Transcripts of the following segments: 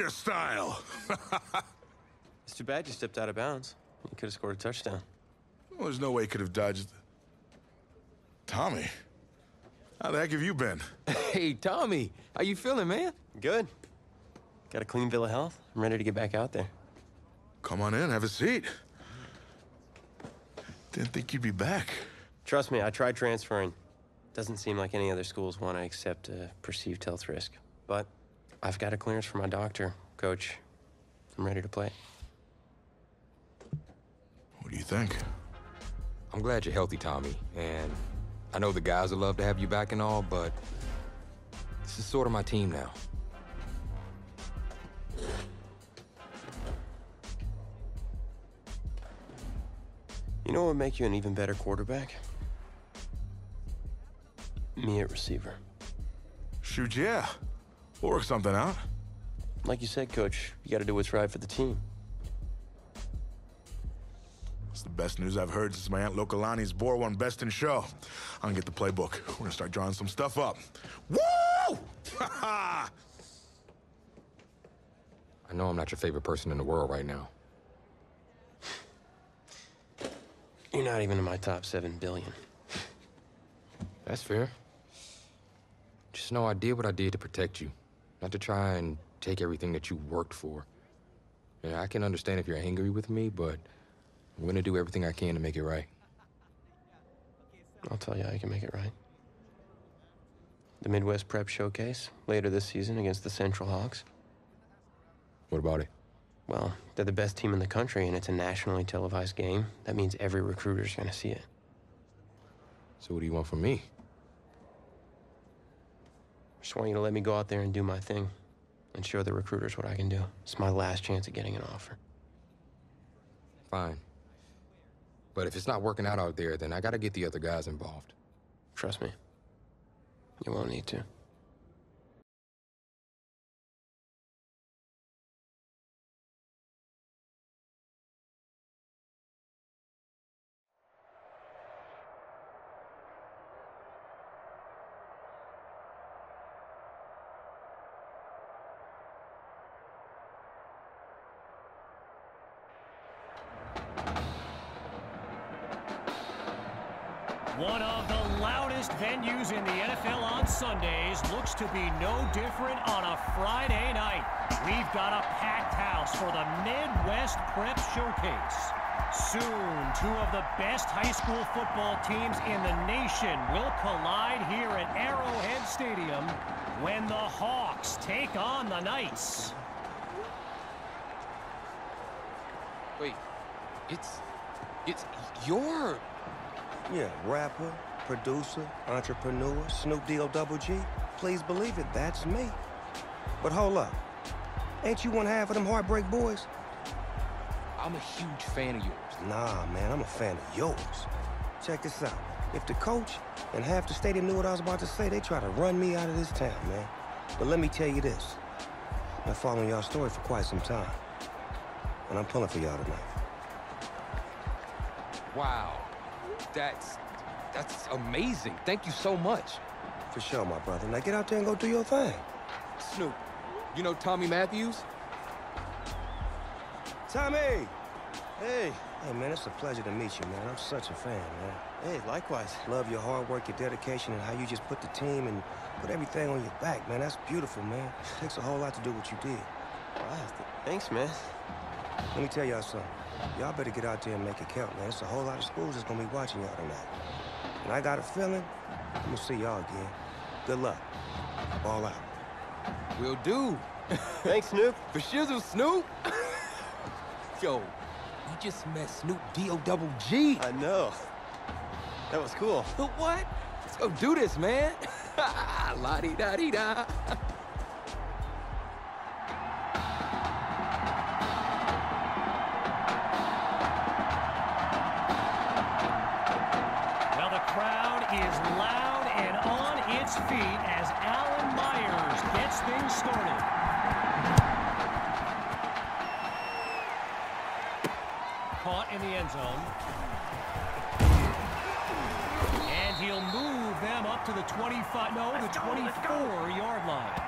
your style. It's too bad you stepped out of bounds. You could have scored a touchdown. Well, there's no way he could have dodged. Tommy, how the heck have you been? Hey, Tommy, how you feeling, man? Good. Got a clean bill of health. I'm ready to get back out there. Come on in, have a seat. Didn't think you'd be back. Trust me, I tried transferring. Doesn't seem like any other schools want to accept a perceived health risk. But I've got a clearance from my doctor, Coach. I'm ready to play. What do you think? I'm glad you're healthy, Tommy, and I know the guys would love to have you back and all, but this is sort of my team now. You know what would make you an even better quarterback? Me at receiver. Shoot, yeah. We'll work something out. Like you said, Coach, you gotta do what's right for the team. It's the best news I've heard since my Aunt Lokalani's Boar won Best in Show. I'm gonna get the playbook. We're gonna start drawing some stuff up. Woo! I know I'm not your favorite person in the world right now. You're not even in my top 7 billion. That's fair. Just know I did what I did to protect you, not to try and take everything that you worked for. Yeah, I can understand if you're angry with me, but I'm gonna do everything I can to make it right. I'll tell you how you can make it right. The Midwest Prep Showcase, later this season against the Central Hawks. What about it? Well, they're the best team in the country, and it's a nationally televised game. That means every recruiter's gonna see it. So what do you want from me? Just want you to let me go out there and do my thing and show the recruiters what I can do. It's my last chance at getting an offer. Fine. But if it's not working out there, then I gotta get the other guys involved. Trust me. You won't need to. One of the loudest venues in the NFL on Sundays looks to be no different on a Friday night. We've got a packed house for the Midwest Prep Showcase. Soon, 2 of the best high school football teams in the nation will collide here at Arrowhead Stadium when the Hawks take on the Knights. Wait, it's your... Yeah, rapper, producer, entrepreneur, Snoop D-O-double-G. Please believe it, that's me. But hold up. Ain't you one half of them Heartbreak Boys? I'm a huge fan of yours. Nah, man, I'm a fan of yours. Check this out. If the coach and half the stadium knew what I was about to say, they try to run me out of this town, man. But let me tell you this. I've been following y'all story for quite some time. And I'm pulling for y'all tonight. Wow. That's amazing. Thank you so much. For sure, my brother. Now get out there and go do your thing. Snoop, you know Tommy Matthews? Tommy! Hey. Hey, man, it's a pleasure to meet you, man. I'm such a fan, man. Hey, likewise. Love your hard work, your dedication, and how you just put the team and put everything on your back, man. That's beautiful, man. It takes a whole lot to do what you did. Wow, thanks, man. Let me tell y'all something. Y'all better get out there and make it count, man. It's a whole lot of schools that's gonna be watching y'all tonight. And I got a feeling I'm gonna see y'all again. Good luck. Ball out. Will do. Thanks, Snoop. For shizzle, Snoop. Yo, you just met Snoop D-O-double-G. I know. That was cool. What? Let's go do this, man. La-di-da-di-da. Is loud and on its feet as Alan Myers gets things started. Caught in the end zone. And he'll move them up to the 25, no, the 24-yard line.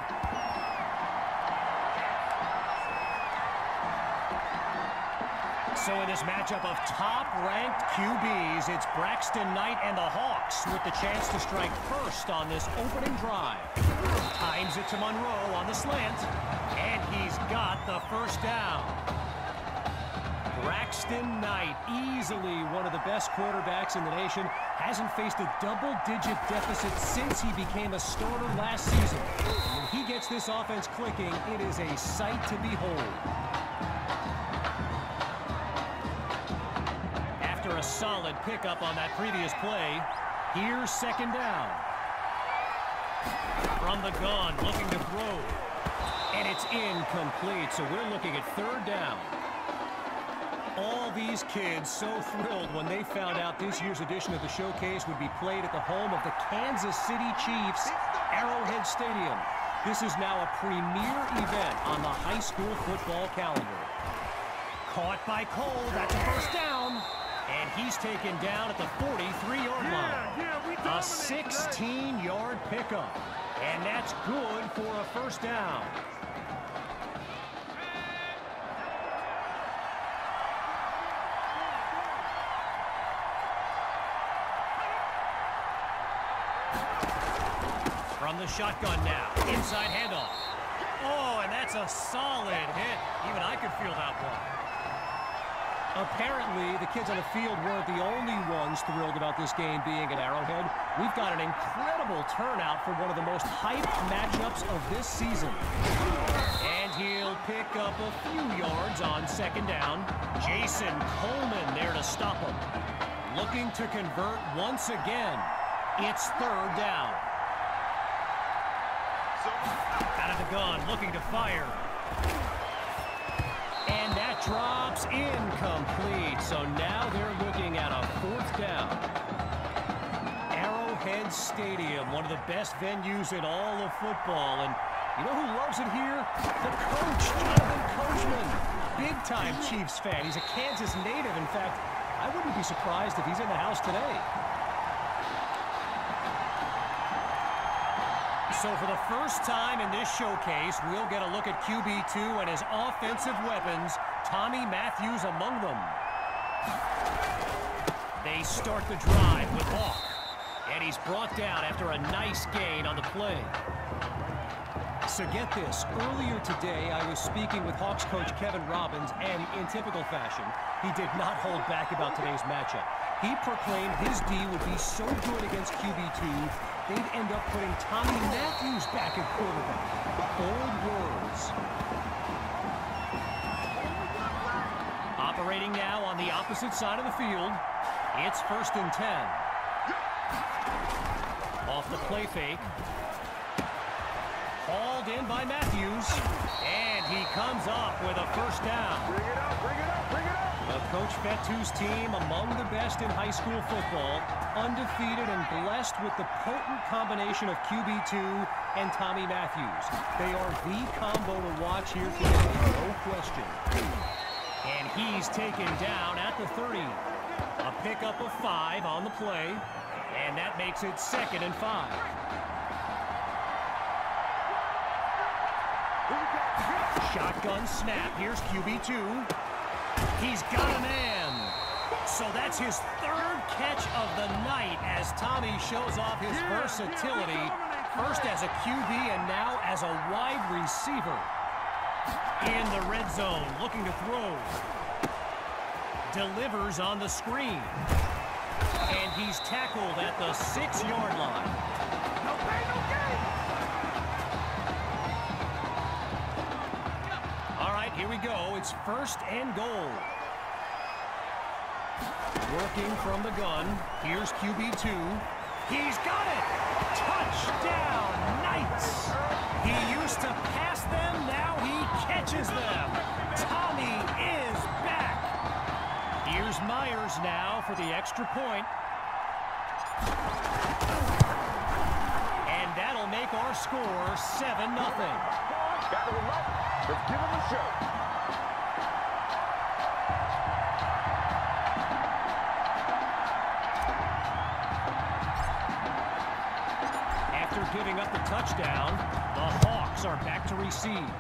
So in this matchup of top-ranked QBs, it's Braxton Knight and the Hawks with the chance to strike first on this opening drive. Times it to Monroe on the slant, and he's got the first down. Braxton Knight, easily one of the best quarterbacks in the nation, hasn't faced a double-digit deficit since he became a starter last season. When he gets this offense clicking, it is a sight to behold. After a solid pickup on that previous play, here's second down. From the gun, looking to throw. And it's incomplete, so we're looking at third down. All these kids so thrilled when they found out this year's edition of the showcase would be played at the home of the Kansas City Chiefs, Arrowhead Stadium. This is now a premier event on the high school football calendar. Caught by Cole, that's a first down. And he's taken down at the 43-yard line. A 16-yard pickup. And that's good for a first down. From the shotgun now. Inside handoff. Oh, and that's a solid hit. Even I could feel that one. Apparently, the kids on the field weren't the only ones thrilled about this game being at Arrowhead. We've got an incredible turnout for one of the most hyped matchups of this season. And he'll pick up a few yards on second down. Jason Coleman there to stop him. Looking to convert once again. It's third down. Out of the gun, looking to fire. And that drops incomplete. So now they're looking at a fourth down. Arrowhead Stadium, one of the best venues in all of football. And you know who loves it here? The coach, Jonathan Coachman. Big-time Chiefs fan. He's a Kansas native. In fact, I wouldn't be surprised if he's in the house today. So for the first time in this showcase, we'll get a look at QB2 and his offensive weapons, Tommy Matthews among them. They start the drive with Hawk, and he's brought down after a nice gain on the play. So get this, earlier today I was speaking with Hawks coach Kevin Robbins, and in typical fashion, he did not hold back about today's matchup. He proclaimed his D would be so good against QB2, they'd end up putting Tommy Matthews back at quarterback. Bold words. Operating now on the opposite side of the field. It's 1st and 10. Off the play fake. Hauled in by Matthews. And he comes up with a first down. Bring it up, bring it up, bring it up. Coach Fettu's team among the best in high school football, undefeated and blessed with the potent combination of QB2 and Tommy Matthews. They are the combo to watch here today, no question. And he's taken down at the 30. A pickup of 5 on the play, and that makes it 2nd and 5. Shotgun snap, here's QB2. He's got a man. So that's his 3rd catch of the night as Tommy shows off his versatility, first as a QB and now as a wide receiver. In the red zone, looking to throw. Delivers on the screen. And he's tackled at the 6-yard line. No pain, no gain. All right, here we go. It's 1st and goal. Working from the gun. Here's QB2. He's got it! Touchdown, Knights! He used to pass them, now he catches them. Tommy is back. Here's Myers now for the extra point. And that'll make our score 7-0. Gather him up. Let's give him a show. Giving up the touchdown, the Hawks are back to receive.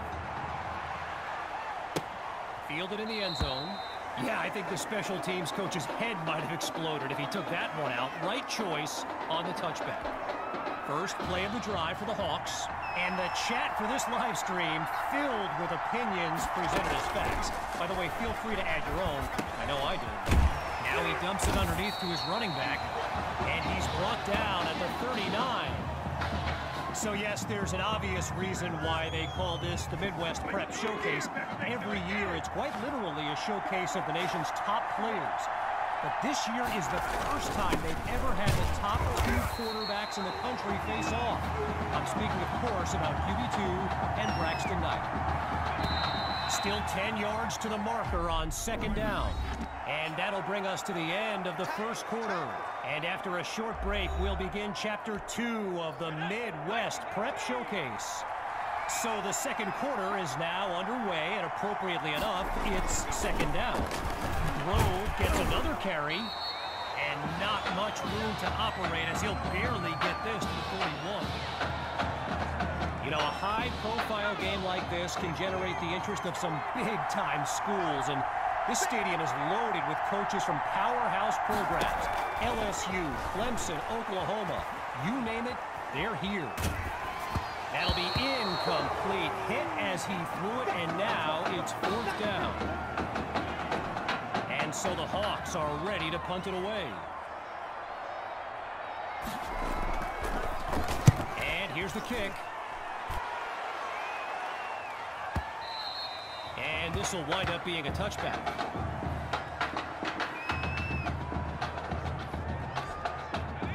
Fielded in the end zone. Yeah, I think the special teams coach's head might have exploded if he took that one out. Right choice on the touchback. First play of the drive for the Hawks. And the chat for this live stream filled with opinions presented as facts. By the way, feel free to add your own. I know I did. Now he dumps it underneath to his running back. And he's brought down at the 39. So yes, there's an obvious reason why they call this the Midwest Prep Showcase. Every year, it's quite literally a showcase of the nation's top players. But this year is the first time they've ever had the top 2 quarterbacks in the country face off. I'm speaking, of course, about QB2 and Braxton Knight. Still 10 yards to the marker on second down. And that'll bring us to the end of the first quarter. And after a short break, we'll begin Chapter 2 of the Midwest Prep Showcase. So the second quarter is now underway, and appropriately enough, it's second down. Grove gets another carry, and not much room to operate as he'll barely get this to the 41. You know, a high-profile game like this can generate the interest of some big-time schools, and this stadium is loaded with coaches from powerhouse programs. LSU, Clemson, Oklahoma, you name it, they're here. That'll be incomplete. Hit as he threw it, and now it's fourth down. And so the Hawks are ready to punt it away. And here's the kick. And this will wind up being a touchback.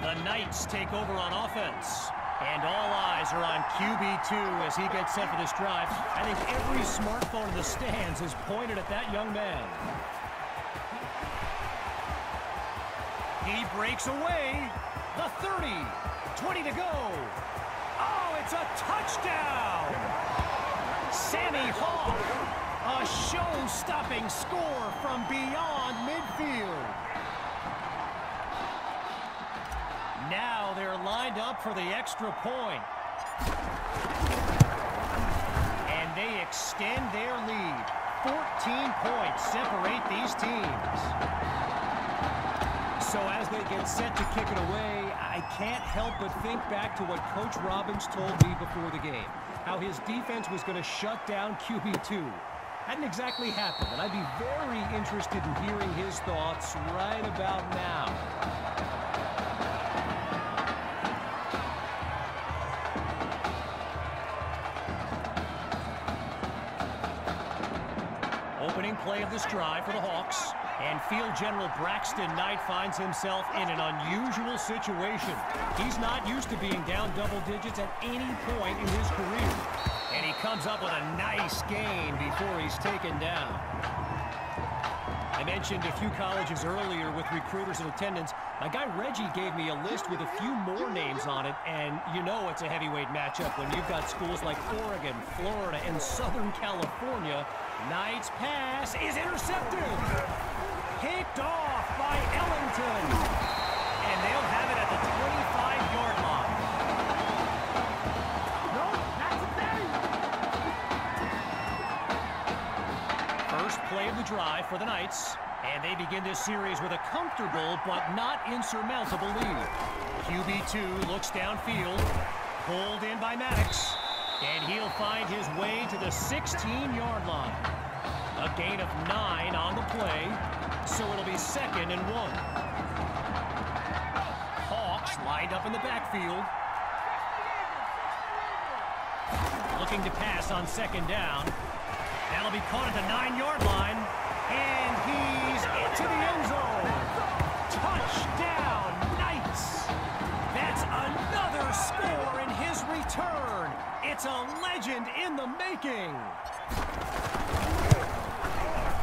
The Knights take over on offense. And all eyes are on QB2 as he gets set for this drive. I think every smartphone in the stands is pointed at that young man. He breaks away. The 30. 20 to go. Oh, it's a touchdown. Sammy Hall. A show-stopping score from beyond midfield. Now they're lined up for the extra point. And they extend their lead. 14 points separate these teams. So as they get set to kick it away, I can't help but think back to what Coach Robbins told me before the game. How his defense was going to shut down QB2. Hadn't exactly happened, and I'd be very interested in hearing his thoughts right about now. Opening play of this drive for the Hawks. And field general Braxton Knight finds himself in an unusual situation. He's not used to being down double digits at any point in his career. And he comes up with a nice gain before he's taken down. I mentioned a few colleges earlier with recruiters in attendance. My guy Reggie gave me a list with a few more names on it, and you know it's a heavyweight matchup when you've got schools like Oregon, Florida, and Southern California. Knight's pass is intercepted. Picked off by Ellington. And they'll have it at the 25-yard line. No, that's a First play of the drive for the Knights. And they begin this series with a comfortable but not insurmountable lead. QB2 looks downfield. Pulled in by Maddox. And he'll find his way to the 16-yard line. A gain of 9 on the play. So it'll be 2nd and 1. Hawks lined up in the backfield. Looking to pass on 2nd down. That'll be caught at the 9-yard line. And he's into the end zone. Touchdown, Knights. That's another score in his return. It's a legend in the making.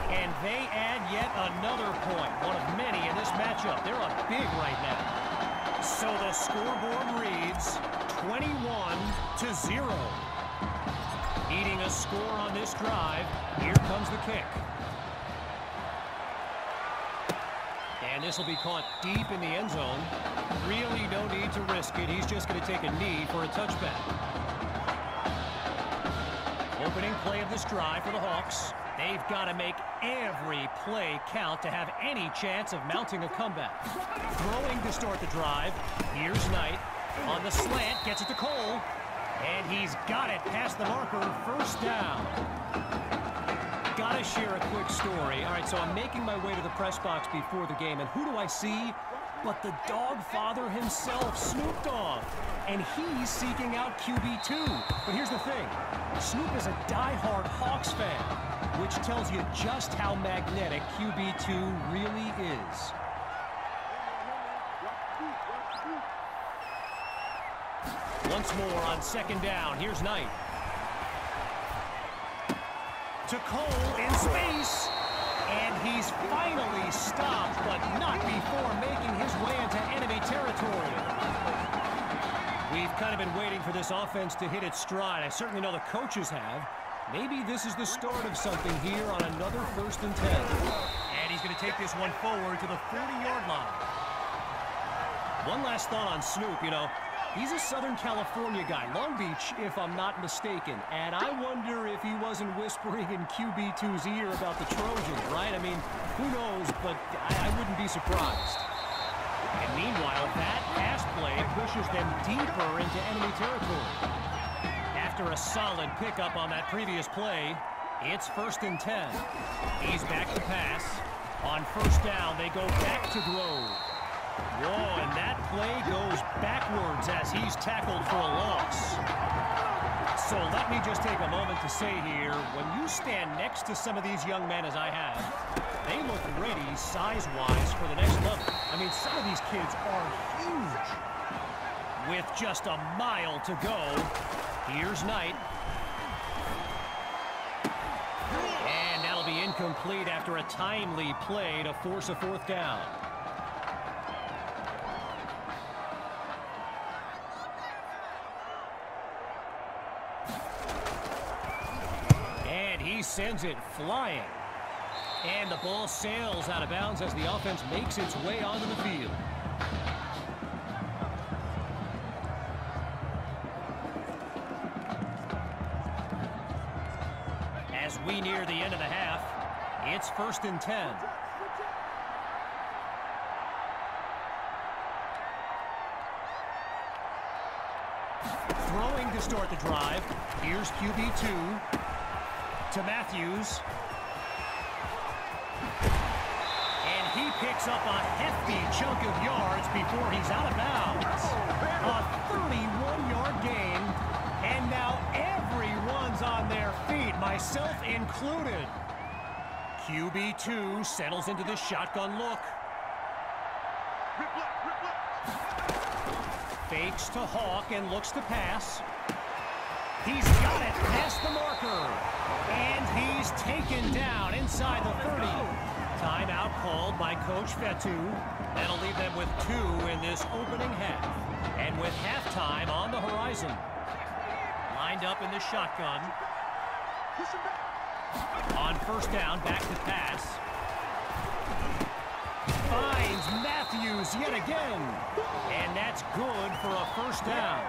And they add yet another point, one of many in this matchup. They're up big right now. So the scoreboard reads 21-0. Needing a score on this drive, here comes the kick. And this will be caught deep in the end zone. Really no need to risk it. He's just going to take a knee for a touchback. Opening play of this drive for the Hawks. They've got to make every play count to have any chance of mounting a comeback. Throwing to start the drive. Here's Knight. On the slant, gets it to Cole. And he's got it past the marker. First down. Gotta share a quick story. All right, so I'm making my way to the press box before the game, and who do I see but the dog father himself, Snoop Dogg? And he's seeking out QB2. But here's the thing. Snoop is a diehard Hawks fan, which tells you just how magnetic QB2 really is. Once more on second down. Here's Knight. To Cole in space. And he's finally stopped, but not before making his way into enemy territory. We've kind of been waiting for this offense to hit its stride. I certainly know the coaches have. Maybe this is the start of something here on another 1st and 10. And he's going to take this one forward to the 40-yard line. One last thought on Snoop, you know. He's a Southern California guy, Long Beach, if I'm not mistaken. And I wonder if he wasn't whispering in QB2's ear about the Trojans, right? I mean, who knows, but I wouldn't be surprised. And meanwhile, that pass play pushes them deeper into enemy territory. After a solid pickup on that previous play, it's 1st and 10. He's back to pass. On 1st down, they go back to Grove. Whoa, and that play goes backwards as he's tackled for a loss. So let me just take a moment to say here, when you stand next to some of these young men as I have, they look ready size-wise for the next level. I mean, some of these kids are huge. With just a mile to go, here's Knight. And that'll be incomplete after a timely play to force a 4th down. He sends it flying. And the ball sails out of bounds as the offense makes its way onto the field. As we near the end of the half, it's 1st and 10. Throwing to start the drive. Here's QB2. To Matthews. And he picks up a hefty chunk of yards before he's out of bounds. A 31-yard gain. And now everyone's on their feet, myself included. QB2 settles into the shotgun look. Fakes to Hawk and looks to pass. He's got it past the marker. And he's taken down inside the 30. Timeout called by Coach Fetu. That'll leave them with 2 in this opening half. And with halftime on the horizon. Lined up in the shotgun. On 1st down, back to pass. Finds Matthews yet again. And that's good for a 1st down.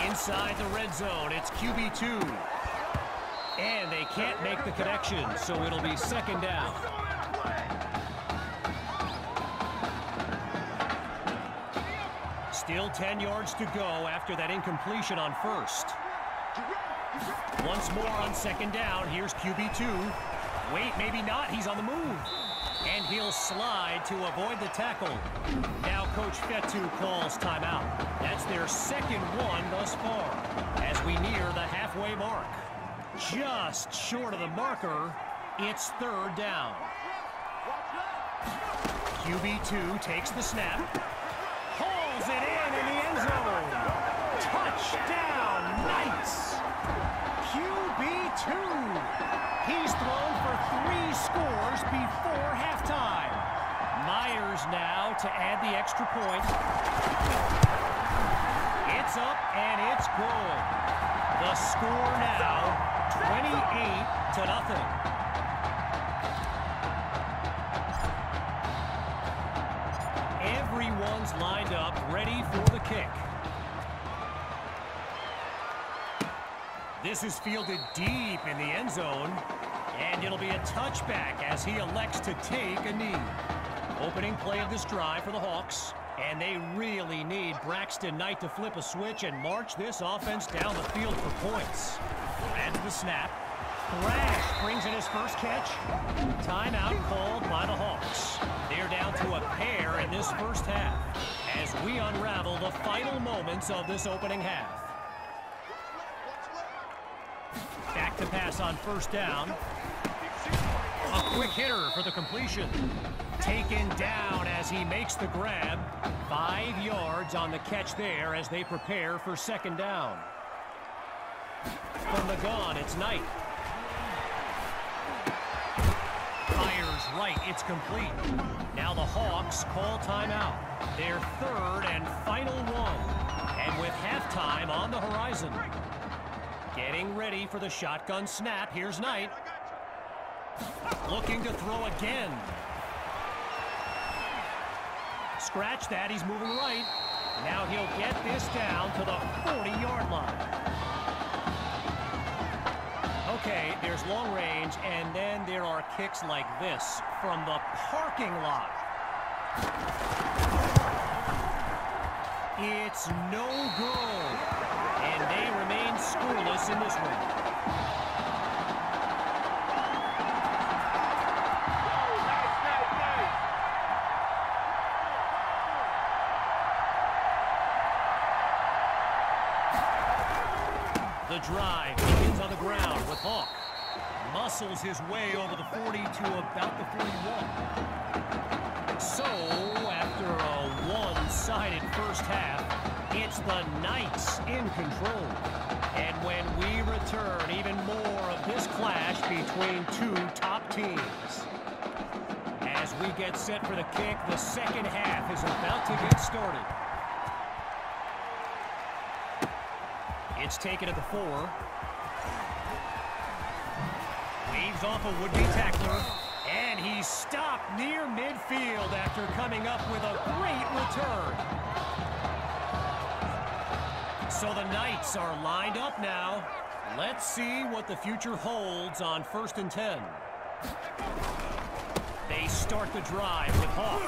Inside the red zone, it's QB2. And they can't make the connection, so it'll be 2nd down. Still 10 yards to go after that incompletion on 1st. Once more on 2nd down, here's QB2. Wait, maybe not, he's on the move. And he'll slide to avoid the tackle. Now Coach Fetu calls timeout. That's their 2nd one thus far as we near the halfway mark. Just short of the marker, it's 3rd down. QB2 takes the snap. Hauls it in the end zone. Touchdown, Knights. QB2. He's thrown for 3 scores before halftime. Myers now to add the extra point. It's up and it's good. The score now 28-0. Every Stands lined up, ready for the kick. This is fielded deep in the end zone, and it'll be a touchback as he elects to take a knee. Opening play of this drive for the Hawks, and they really need Braxton Knight to flip a switch and march this offense down the field for points. And the snap. Thrash brings in his first catch. Timeout called by the Hawks. They're down to a pair in this first half as we unravel the final moments of this opening half. Back to pass on first down. A quick hitter for the completion. Taken down as he makes the grab. 5 yards on the catch there as they prepare for second down. From the gun, it's Knight. Fires right, it's complete. Now the Hawks call timeout. Their third and final one. And with halftime on the horizon. Getting ready for the shotgun snap. Here's Knight. Looking to throw again. Scratch that. He's moving right. Now he'll get this down to the 40-yard line. Okay, there's long range, and then there are kicks like this from the parking lot. It's no good. And they remain scoreless in this one. The drive begins on the ground with Hawk. Muscles his way over the 40 to about the 41. So, after a one-sided first half, it's the Knights in control. And when we return, even more of this clash between two top teams. As we get set for the kick, the second half is about to get started. It's taken at the 4. Waves off a would-be tackler. And he's stopped near midfield after coming up with a great return. So the Knights are lined up now. Let's see what the future holds on 1st and 10. They start the drive with Hawk.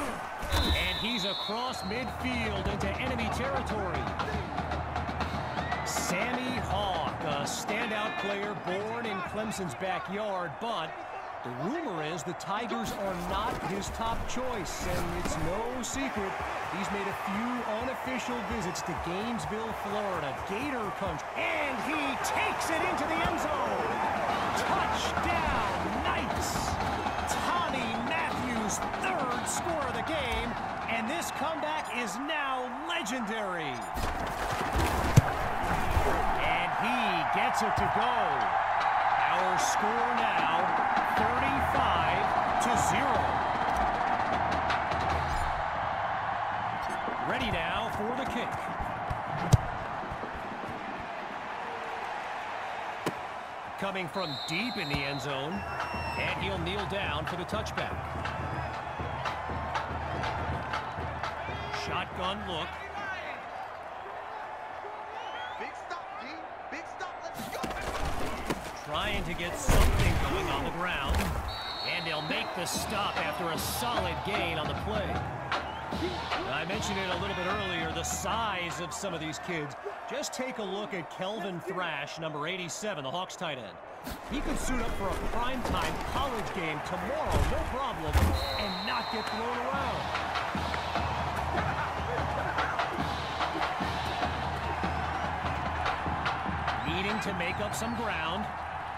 And he's across midfield into enemy territory. Sammy Hawk, a standout player born in Clemson's backyard, but the rumor is the Tigers are not his top choice, and it's no secret he's made a few unofficial visits to Gainesville, Florida, Gator Country, and he takes it into the end zone. Touchdown, Knights! Tommy Matthews' 3rd score of the game, and this comeback is now legendary. And he gets it to go. Our score now, 35-0. Ready now for the kick. Coming from deep in the end zone, and he'll kneel down for the touchback. Shotgun look. Trying to get something going on the ground. And they'll make the stop after a solid gain on the play. I mentioned it a little bit earlier, the size of some of these kids. Just take a look at Kelvin Thrash, number 87, the Hawks tight end. He could suit up for a primetime college game tomorrow, no problem, and not get thrown around. Needing to make up some ground.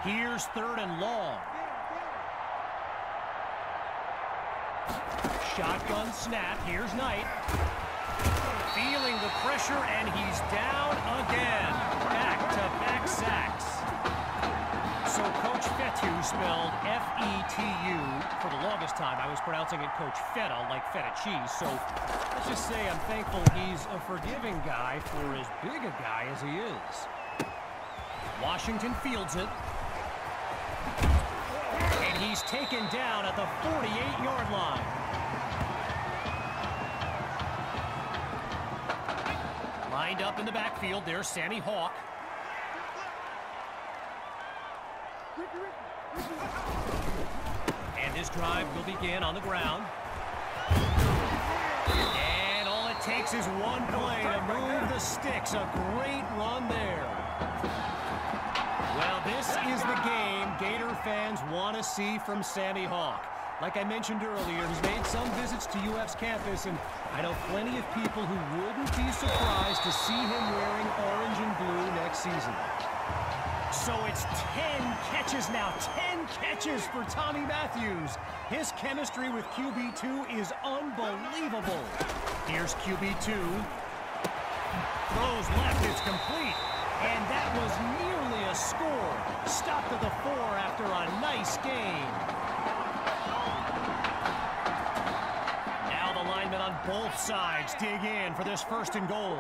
Here's 3rd and long. Shotgun snap. Here's Knight. Feeling the pressure, and he's down again. Back-to-back sacks. So Coach Fetu, spelled F-E-T-U, for the longest time I was pronouncing it Coach Feta, like feta cheese. So let's just say I'm thankful he's a forgiving guy for as big a guy as he is. Washington fields it. And he's taken down at the 48-yard line. Lined up in the backfield, there's Sammy Hawk. And this drive will begin on the ground. And all it takes is one play to move the sticks. A great run there. Well, this is the game Gator fans want to see from Sammy Hawk. Like I mentioned earlier, he's made some visits to UF's campus, and I know plenty of people who wouldn't be surprised to see him wearing orange and blue next season. So it's 10 catches now, 10 catches for Tommy Matthews. His chemistry with QB2 is unbelievable. Here's QB2. Throws left, it's complete. And that was nearly a score. Stopped at the 4 after a nice gain. Now the linemen on both sides dig in for this 1st and goal.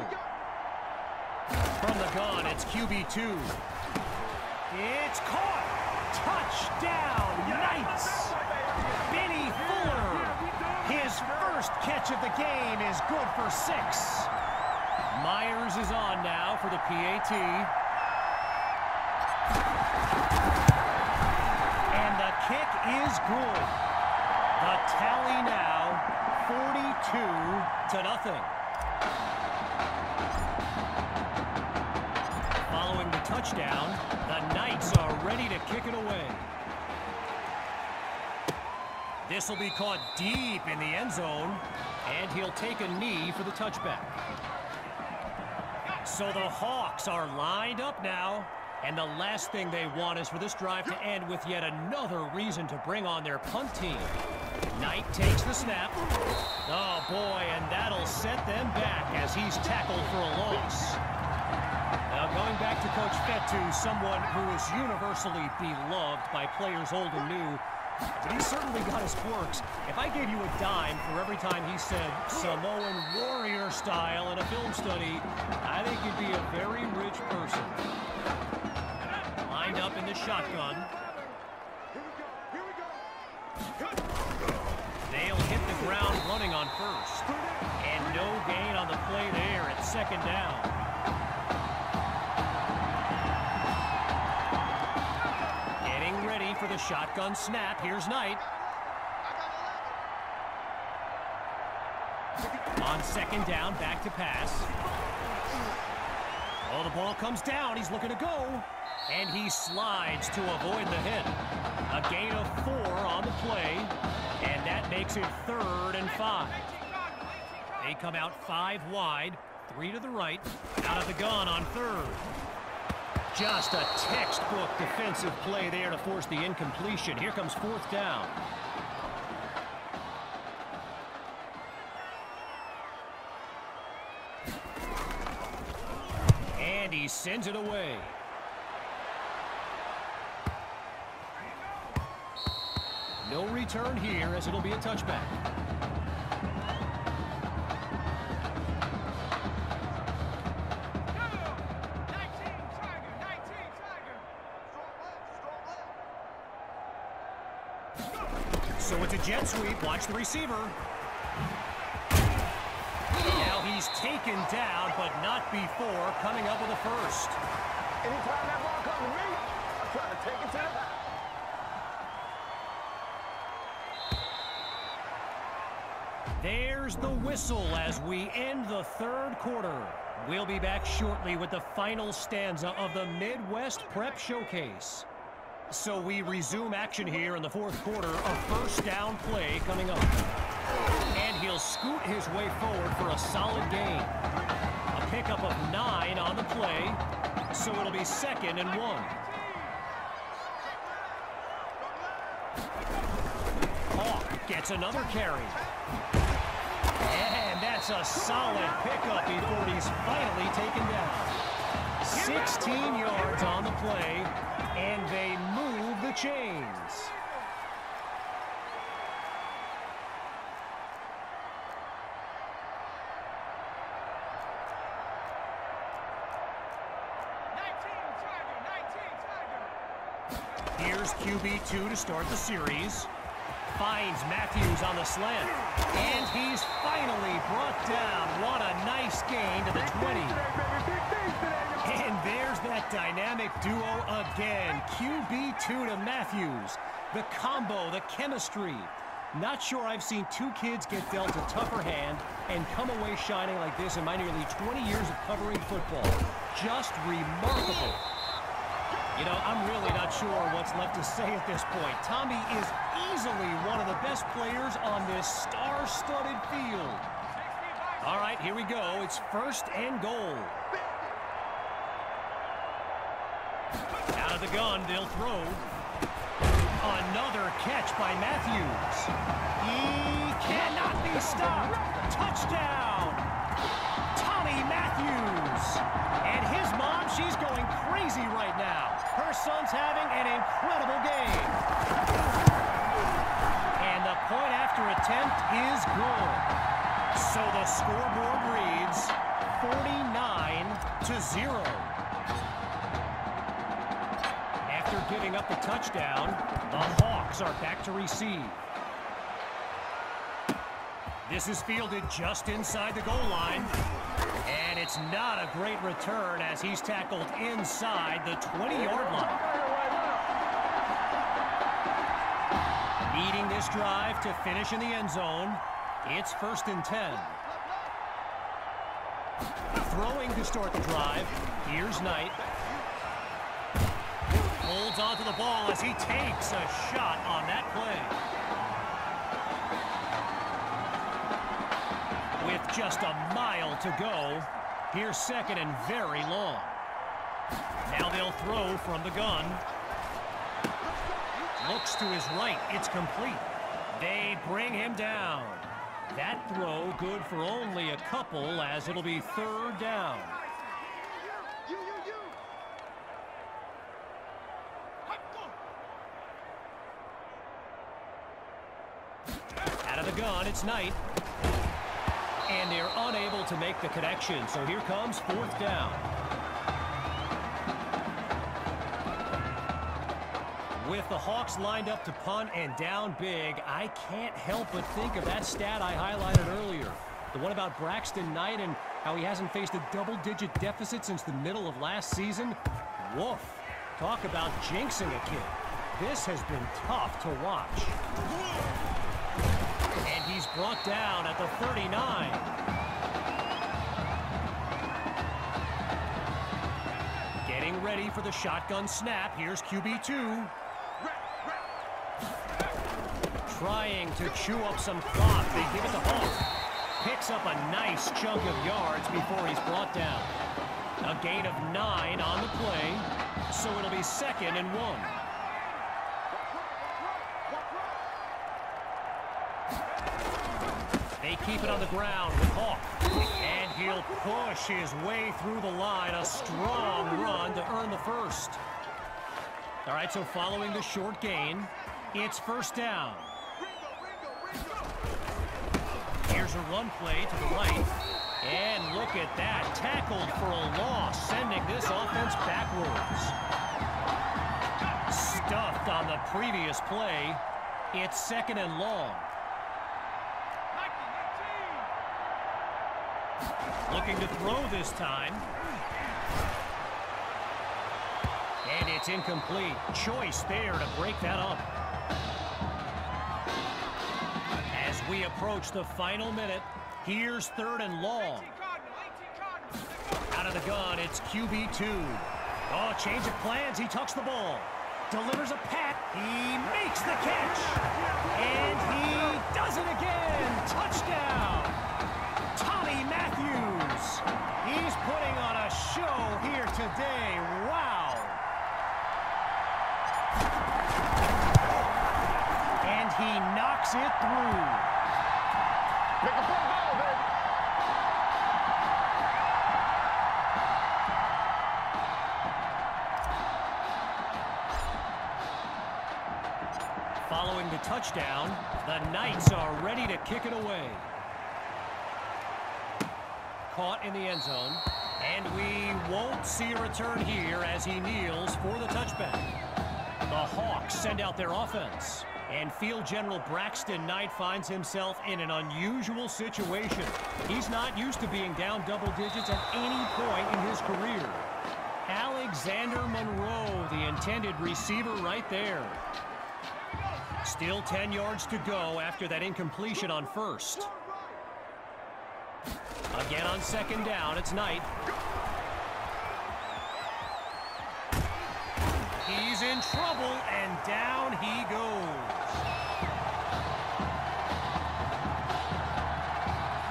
From the gun, it's QB2. It's caught. Touchdown, Knights. Benny Fuller. His first catch of the game is good for 6. Myers is on now for the PAT. And the kick is good. The tally now, 42-0. Following the touchdown, the Knights are ready to kick it away. This will be caught deep in the end zone, and he'll take a knee for the touchback. So the Hawks are lined up now, and the last thing they want is for this drive to end with yet another reason to bring on their punt team. Knight takes the snap. Oh boy, and that'll set them back as he's tackled for a loss. Now going back to Coach Fetu, someone who is universally beloved by players old and new, but he certainly got his quirks. If I gave you a dime for every time he said Samoan warrior style in a film study, I think you'd be a very rich person. Lined up in the shotgun. They'll hit the ground running on 1st. And no gain on the play there at 2nd down. For the shotgun snap. Here's Knight. On 2nd down, back to pass. Oh, the ball comes down. He's looking to go. And he slides to avoid the hit. A gain of 4 on the play. And that makes it 3rd and 5. They come out 5 wide. 3 to the right. Out of the gun on 3rd. Just a textbook defensive play there to force the incompletion. Here comes 4th down. And he sends it away. No return here as it'll be a touchback. So it's a jet sweep. Watch the receiver. Now he's taken down, but not before coming up with a 1st. Anytime that ball comes to me, I'm trying to take it to the... There's the whistle as we end the 3rd quarter. We'll be back shortly with the final stanza of the Midwest Prep Showcase. So we resume action here in the 4th quarter. A 1st down play coming up. And he'll scoot his way forward for a solid gain. A pickup of 9 on the play. So it'll be 2nd and 1. Hawk gets another carry. And that's a solid pickup before he's finally taken down. 16 yards on the play. And they move the chains. Here's QB2 to start the series. Finds Matthews on the slant. And he's finally brought down. What a nice gain to the 20. that dynamic duo again. QB2 to Matthews. The combo, the chemistry. Not sure I've seen two kids get dealt a tougher hand and come away shining like this in my nearly 20 years of covering football. Just remarkable. You know, I'm really not sure what's left to say at this point. Tommy is easily one of the best players on this star-studded field. All right, here we go. It's 1st and goal. Out of the gun, they'll throw. Another catch by Matthews. He cannot be stopped. Touchdown! Tommy Matthews. And his mom, she's going crazy right now. Her son's having an incredible game. And the point after attempt is good. So the scoreboard reads 49-0. After giving up the touchdown, the Hawks are back to receive. This is fielded just inside the goal line. And it's not a great return as he's tackled inside the 20-yard line. Leading this drive to finish in the end zone. It's 1st and 10. Throwing to start the drive. Here's Knight. Holds onto the ball as he takes a shot on that play. With just a mile to go, here's 2nd and very long. Now they'll throw from the gun. Looks to his right. It's complete. They bring him down. That throw good for only a couple as it'll be 3rd down. Out of the gun, it's Knight. And they're unable to make the connection, so here comes 4th down. With the Hawks lined up to punt and down big, I can't help but think of that stat I highlighted earlier. The one about Braxton Knight and how he hasn't faced a double-digit deficit since the middle of last season. Woof. Talk about jinxing a kid. This has been tough to watch. And he's brought down at the 39. Getting ready for the shotgun snap. Here's QB2. Trying to chew up some clock. They give it to Hawk. Picks up a nice chunk of yards before he's brought down. A gain of 9 on the play, so it'll be 2nd and 1. They keep it on the ground with Hawk. And he'll push his way through the line. A strong run to earn the 1st. All right, so following the short gain, it's 1st down. Here's a run play to the right. And look at that. Tackled for a loss, sending this offense backwards. Stuffed on the previous play. It's 2nd and long. Looking to throw this time. And it's incomplete. Choice there to break that up. As we approach the final minute, here's 3rd and long. Out of the gun, it's QB2. Oh, change of plans. He tucks the ball. Delivers a pat. He makes the catch. And he does it again. Touchdown. Tommy Matthews. He's putting on a show here today. Wow. And he knocks it through. Make a play ball, baby. Following the touchdown, the Knights are ready to kick it away. Caught in the end zone, and we won't see a return here as he kneels for the touchback. The Hawks send out their offense, and Field General Braxton Knight finds himself in an unusual situation. He's not used to being down double digits at any point in his career. Alexander Monroe, the intended receiver right there. Still 10 yards to go after that incompletion on first. Again on second down, it's Knight. He's in trouble, and down he goes.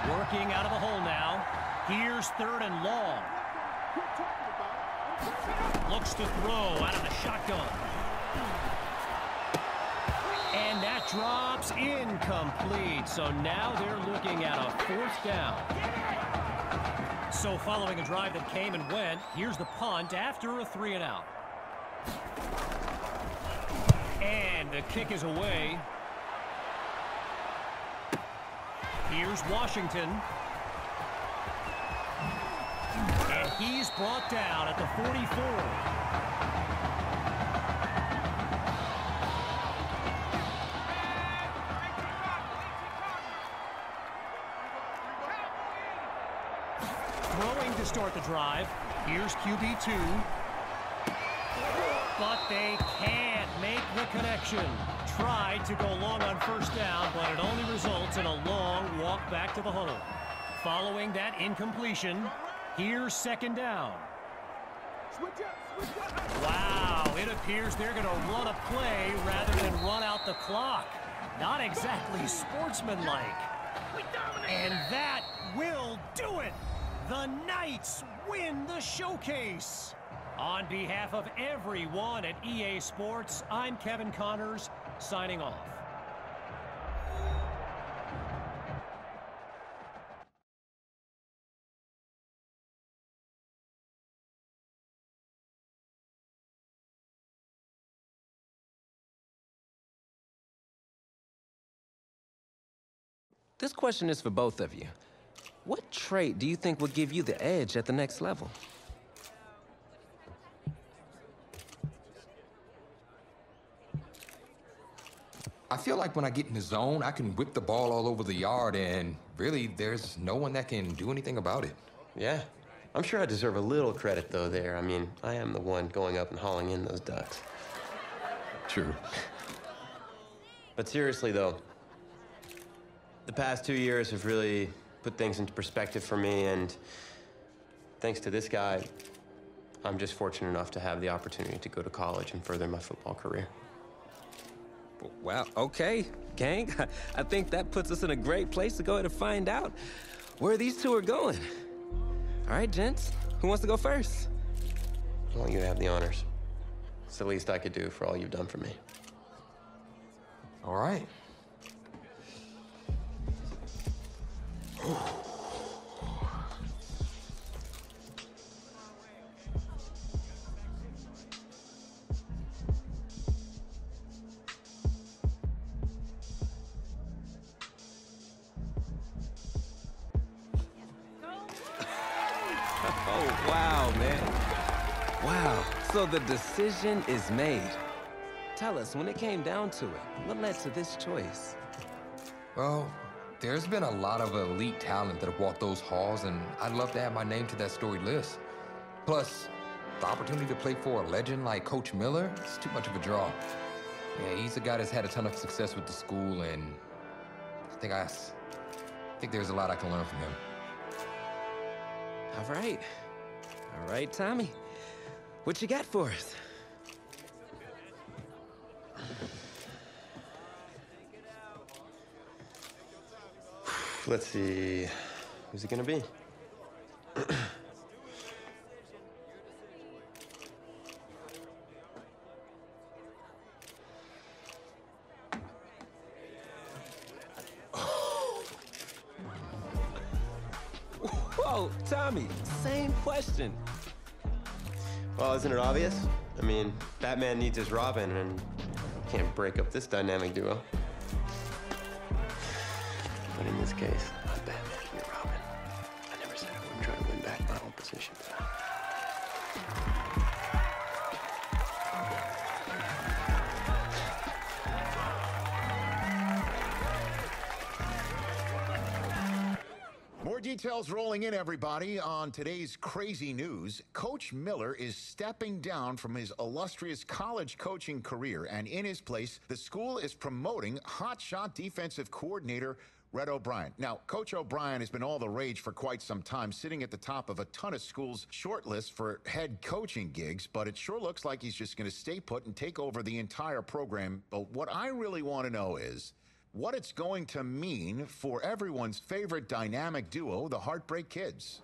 Working out of the hole now. Here's third and long. Looks to throw out of the shotgun. And that drops incomplete. So now they're looking at a fourth down. So following a drive that came and went, here's the punt after a 3-and-out. And the kick is away. Here's Washington. And he's brought down at the 44. Throwing to start the drive. Here's QB2. But they can't make the connection. Tried to go long on first down, but it only results in a long walk back to the huddle. Following that incompletion, here's second down. Wow, it appears they're going to run a play rather than run out the clock. Not exactly sportsmanlike. And that will do it. The Knights win the showcase. On behalf of everyone at EA Sports, I'm Kevin Connors, signing off. This question is for both of you. What trait do you think will give you the edge at the next level? I feel like when I get in the zone, I can whip the ball all over the yard, and really, there's no one that can do anything about it. Yeah. I'm sure I deserve a little credit, though, there. I mean, I am the one going up and hauling in those ducks. True. But seriously, though, the past 2 years have really put things into perspective for me, and thanks to this guy, I'm just fortunate enough to have the opportunity to go to college and further my football career. Well, okay, gang. I think that puts us in a great place to go ahead and find out where these two are going. All right, gents, who wants to go first? I want you to have the honors. It's the least I could do for all you've done for me. All right. Oh, wow, man. Wow, so the decision is made. Tell us, when it came down to it, what led to this choice? Well, there's been a lot of elite talent that have walked those halls, and I'd love to add my name to that storied list. Plus, the opportunity to play for a legend like Coach Miller is too much of a draw. Yeah, he's a guy that's had a ton of success with the school, and I think there's a lot I can learn from him. All right. All right, Tommy. What you got for us? Let's see. Who's it gonna be? Whoa, Tommy, same question. Well, isn't it obvious? I mean, Batman needs his Robin, and can't break up this dynamic duo. But in this case, I'm Batman, you're Robin. I never said I wouldn't try to win back my own position. More details rolling in, everybody. On today's crazy news, Coach Miller is stepping down from his illustrious college coaching career, and in his place, the school is promoting hotshot defensive coordinator Red O'Brien. Now, Coach O'Brien has been all the rage for quite some time, sitting at the top of a ton of schools' shortlists for head coaching gigs, but it sure looks like he's just going to stay put and take over the entire program. But what I really want to know is what it's going to mean for everyone's favorite dynamic duo, the Heartbreak Kids.